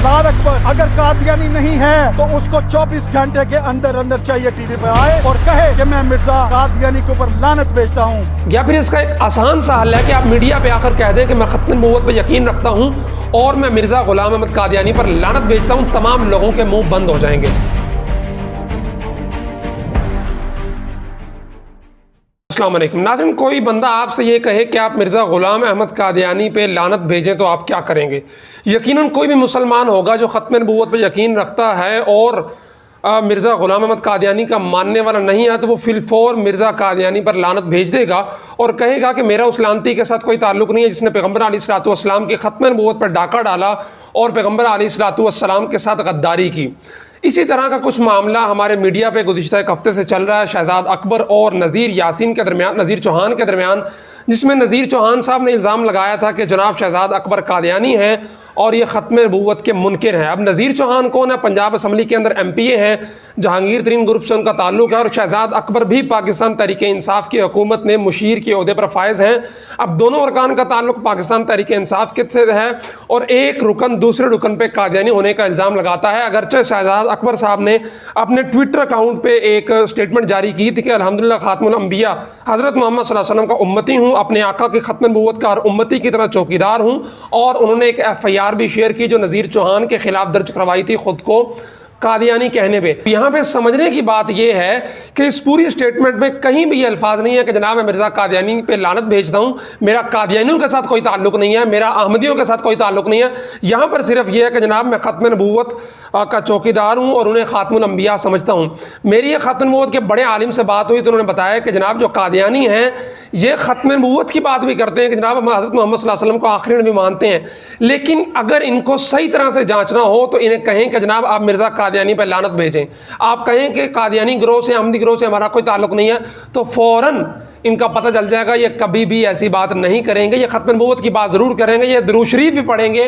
शहजाद अकबर अगर कादियानी नहीं है तो उसको 24 घंटे के अंदर अंदर चाहिए टीवी पे आए और कहे कि मैं मिर्जा कादियानी के ऊपर लानत भेजता हूँ। या फिर इसका एक आसान सा हल है कि आप मीडिया पे आकर कह दें कि मैं खत्म नबूवत पे यकीन रखता हूँ और मैं मिर्जा गुलाम अहमद कादियानी पर लानत भेजता हूँ। तमाम लोगों के मुंह बंद हो जाएंगे। अस्सलाम वालेकुम नाज़रीन, कोई बंदा आपसे ये कहे कि आप मिर्ज़ा ग़ुलाम अहमद कादियानी पे लानत भेजें तो आप क्या करेंगे? यकीनन कोई भी मुसलमान होगा जो ख़त्म नबूवत पे यकीन रखता है और मिर्ज़ा ग़ुलाम अहमद कादियानी का मानने वाला नहीं है तो वो फिलफौर मिर्ज़ा कादियानी पर लानत भेज देगा और कहेगा कि मेरा उस लानती के साथ कोई ताल्लुक़ नहीं है जिसने पैगम्बर अलैहिस्सलाम की ख़त्म नबूवत पर डाका डाला और पैगम्बर अलैहिस्सलाम के साथ गद्दारी की। इसी तरह का कुछ मामला हमारे मीडिया पे गुज़िश्ता एक हफ़्ते से चल रहा है शहजाद अकबर और नज़ीर चौहान के दरमियान, जिसमें नज़ीर चौहान साहब ने इल्ज़ाम लगाया था कि जनाब शहजाद अकबर कादियानी हैं और ये ख़त्म नबूवत के मुनकिर हैं। अब नज़ीर चौहान कौन है? पंजाब असम्बली के अंदर MPA हैं, जहांगीर तरीन ग्रुप से उनका ताल्लुक़ है और शहजाद अकबर भी पाकिस्तान तहरीक इंसाफ की हुकूमत में मुशीर के ओहदे पर फायज़ हैं। अब दोनों अरकान का ताल्लुक़ पाकिस्तान तहरीक इंसाफ के से है और एक रुकन दूसरे रुकन पर कादियानी होने का इल्ज़ाम लगाता है। अगरचे शहजाद अकबर साहब ने अपने ट्विटर अकाउंट पर एक स्टेटमेंट जारी की थी कि अल्हम्दुलिल्लाह खातमुल अंबिया हज़रत मोहम्मद सल्लल्लाहु अलैहि वसल्लम का उम्मती हूँ, अपने आका की ख़त्म नबूवत का उम्मती की तरह चौकीदार हूँ। और उन्होंने एक FIR भी शेयर की जो नज़ीर चौहान के खिलाफ दर्ज करवाई थी खुद को कादियानी कहने पे। यहाँ पे समझने की बात यह है कि इस पूरी स्टेटमेंट में कहीं भी ये अल्फाज नहीं है कि जनाब मैं मिर्ज़ा कादियानी पे लानत भेजता हूँ, मेरा कादियानियों के साथ कोई ताल्लुक़ नहीं है, मेरा अहमदियों के साथ कोई ताल्लुक़ नहीं है। यहाँ पर सिर्फ यह है कि जनाब मैं ख़त्म नबूवत का चौकीदार हूँ और उन्हें ख़ातमुल अंबिया समझता हूँ। मेरी ये ख़त्म नबूवत के बड़े आलिम से बात हुई तो उन्होंने बताया कि जनाब जो कादियानी हैं ये ख़त्म नबूवत की बात भी करते हैं कि जनाब हम हज़रत मोहम्मद सल्लल्लाहु अलैहि वसल्लम को आखिरी नबी मानते हैं, लेकिन अगर इनको सही तरह से जांचना हो तो इन्हें कहें कि जनाब आप मिर्ज़ा कादियानी पर लानत भेजें। आप कहें कि कादियानी गिरोह से अहमदी गिरोह से हमारा कोई ताल्लुक़ नहीं है तो फ़ौरन इनका पता चल जाएगा ये कभी भी ऐसी बात नहीं करेंगे। ये ख़त्म नबूवत की बात ज़रूर करेंगे, ये दुरूद शरीफ भी पढ़ेंगे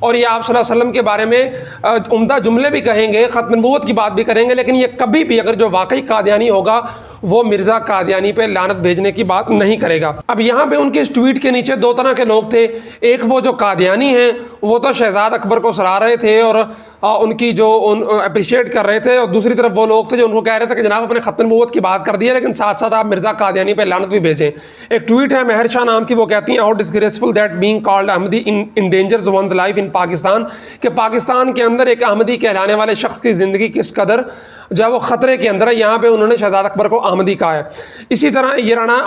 और ये आप सल्लल्लाहु अलैहि वसल्लम के बारे में उम्दा जुमले भी कहेंगे, ख़त्म नबूवत की बात भी करेंगे, लेकिन ये कभी भी अगर जो वाकई कादियानी होगा वो मिर्ज़ा कादियानी पे लानत भेजने की बात नहीं करेगा। अब यहाँ पे उनके इस ट्वीट के नीचे दो तरह के लोग थे। एक वो जो कादियानी हैं वो तो शहजाद अकबर को सराह रहे थे और उनकी जो अप्रिशिएट कर रहे थे, और दूसरी तरफ वो लोग थे जो उनको कह रहे थे कि जनाब अपने ख़त्म नबूवत की बात कर दी है लेकिन साथ साथ आप मिर्ज़ा कादियानी पे लानत भी भेजें। एक ट्वीट है मेहर शाह नाम की, वो कहती हैं how disgraceful that being called Ahmadi endangers one's life in Pakistan, कि पाकिस्तान के अंदर एक अहमदी कहलाने वाले शख्स की ज़िंदगी किस कदर जो है वो ख़तरे के अंदर है। यहाँ पे उन्होंने शहजाद अकबर को अहमदी कहा है। इसी तरह ये राना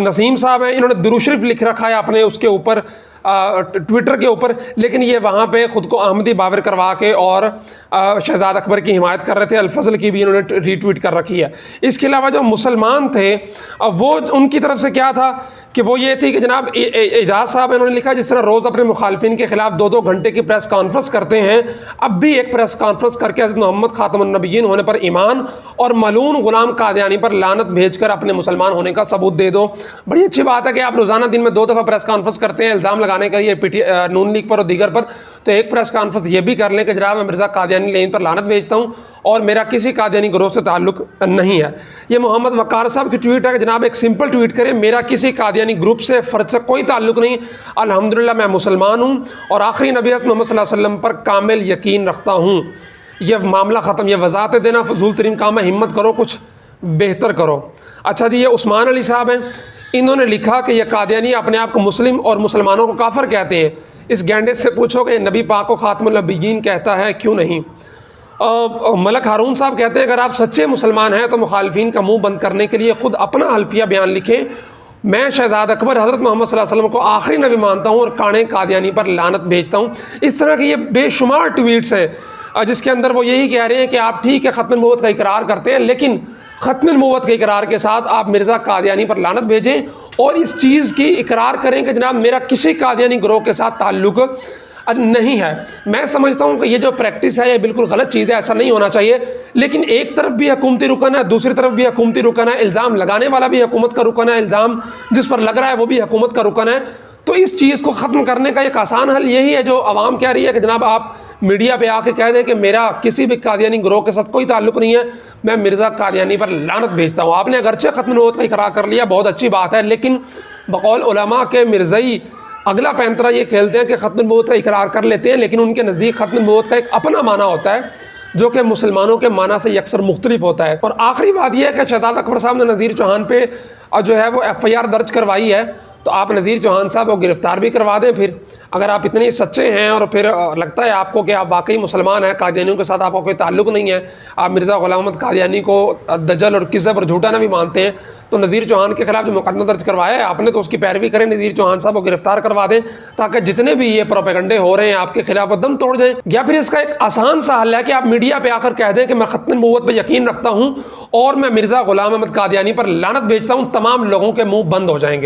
नसीम साहब हैं, इन्होंने दुरूद शरीफ लिख रखा है अपने उसके ऊपर ट्विटर के ऊपर, लेकिन ये वहाँ पे ख़ुद को अहमदी बावर करवा के और शहजाद अकबर की हिमायत कर रहे थे। अल-फज़ल की भी इन्होंने रीट्वीट कर रखी है। इसके अलावा जो मुसलमान थे वो उनकी तरफ से क्या था कि वो ये थी कि जनाब एजाज साहब इन्होंने लिखा जिस तरह रोज़ अपने मुखालफिन के ख़िलाफ़ 2-2 घंटे की प्रेस कॉन्फ्रेंस करते हैं, अब भी एक प्रेस कॉन्फ्रेंस करके हज़रत मोहम्मद ख़ातमुन नबिय्यीन होने पर ईमान और मलून ग़ुलाम कादियानी पर लानत भेजकर अपने मुसलमान होने का सबूत दे दो। बड़ी अच्छी बात है कि आप रोज़ाना दिन में 2 दफ़ा प्रेस कॉन्फ्रेंस करते हैं इल्ज़ाम लगाने का, ये नून लीग पर और दीगर पर, तो एक प्रेस कॉन्फ्रेंस ये भी कर लें कि जनाब मैं मिर्ज़ा कादियानी लेन पर लानत भेजता हूँ और मेरा किसी कादियानी गिरोह से ताल्लुक़ नहीं है। ये मोहम्मद वक़ार साहब की ट्वीट है कि जनाब एक सिंपल ट्वीट करें, मेरा किसी कादियानी ग्रुप से फ़र्द से कोई ताल्लुक़ नहीं, अल्हम्दुलिल्लाह मैं मुसलमान हूँ और आखिरी नबी मोहम्मद सल्लल्लाहु अलैहि वसल्लम पर कामिल यकीन रखता हूँ। यह मामला ख़त्म। यह वज़ाहत देना फजूल तरीन काम है, हिम्मत करो कुछ बेहतर करो। अच्छा जी, ये उस्मान अली साहब हैं, इन्होंने लिखा कि यह कादियानी अपने आप को मुस्लिम और मुसलमानों को काफिर कहते हैं। इस गैंडे से पूछो कि नबी पाक को ख़ातमुल नबिय्यीन कहता है क्यों नहीं। मलक हारून साहब कहते हैं अगर आप सच्चे मुसलमान हैं तो मुखालफिन का मुंह बंद करने के लिए ख़ुद अपना हल्फिया बयान लिखें। मैं शहजाद अकबर हज़रत मोहम्मद सल्लल्लाहु अलैहि वसल्लम को आखिरी नबी मानता हूँ और काने कादियानी पर लानत भेजता हूँ। इस तरह के ये बेशुमार ट्वीट्स हैं जिसके अंदर वो यही कह रहे हैं कि आप ठीक है ख़त्म नबूवत का इकरार करते हैं, लेकिन ख़त्म नबूवत के इकरार के साथ आप मिर्ज़ा कादियानी पर लानत भेजें और इस चीज़ की इकरार करें कि जनाब मेरा किसी कादियानी गिरोह के साथ ताल्लुक़ नहीं है। मैं समझता हूँ कि ये जो प्रैक्टिस है ये बिल्कुल गलत चीज़ है, ऐसा नहीं होना चाहिए। लेकिन एक तरफ भी हुकूमती रुकन है, दूसरी तरफ भी हुकूमती रुकन है, इल्ज़ाम लगाने वाला भी हुकूमत का रुकन है, इल्ज़ाम जिस पर लग रहा है वो भी हुकूमत का रुकन है। तो इस चीज़ को ख़त्म करने का एक आसान हल यही है जो आवाम कह रही है कि जनाब आप मीडिया पे आके कह दें कि मेरा किसी भी कादियानी गिरोह के साथ कोई ताल्लुक़ नहीं है, मैं मिर्ज़ा कादियानी पर लानत भेजता हूँ। आपने अगरचे ख़त्म नबूवत का इकरार कर लिया, बहुत अच्छी बात है, लेकिन बकौल उलमा के मिर्ज़ई अगला पैंतरा ये खेलते हैं कि ख़त्म नबूवत का इकरार कर लेते हैं, लेकिन उनके नज़दीक ख़त्म नबूवत का एक अपना माना होता है जो कि मुसलमानों के माना से अक्सर मुख्तलिफ होता है। और आखिरी बात यह है कि शहजाद अकबर साहब ने नज़ीर चौहान पे जो है वो FIR दर्ज करवाई है, तो आप नज़ीर चौहान साहब को गिरफ़्तार भी करवा दें। फिर अगर आप इतने सच्चे हैं और फिर लगता है आपको कि आप वाकई मुसलमान हैं, कादियानियों के साथ आपका कोई ताल्लुक़ नहीं है, आप मिर्ज़ा ग़ुलाम अहमद कादियानी को दज्जल और किज़ब और झूठा नबी मानते हैं, तो नज़ीर चौहान के खिलाफ जो मुकदमा दर्ज करवाया है आपने, तो उसकी पैरवी करें, नज़ीर चौहान साहब को गिरफ्तार करवा दें, ताकि जितने भी ये प्रोपेगंडे हो रहे हैं आपके खिलाफ वो दम तोड़ जाएं। या फिर इसका एक आसान सा हल है कि आप मीडिया पे आकर कह दें कि मैं ख़त्म नबूवत पर यकीन रखता हूँ और मैं मिर्ज़ा ग़ुलाम अहमद कादियानी पर लानत भेजता हूँ, तमाम लोगों के मुँह बंद हो जाएंगे।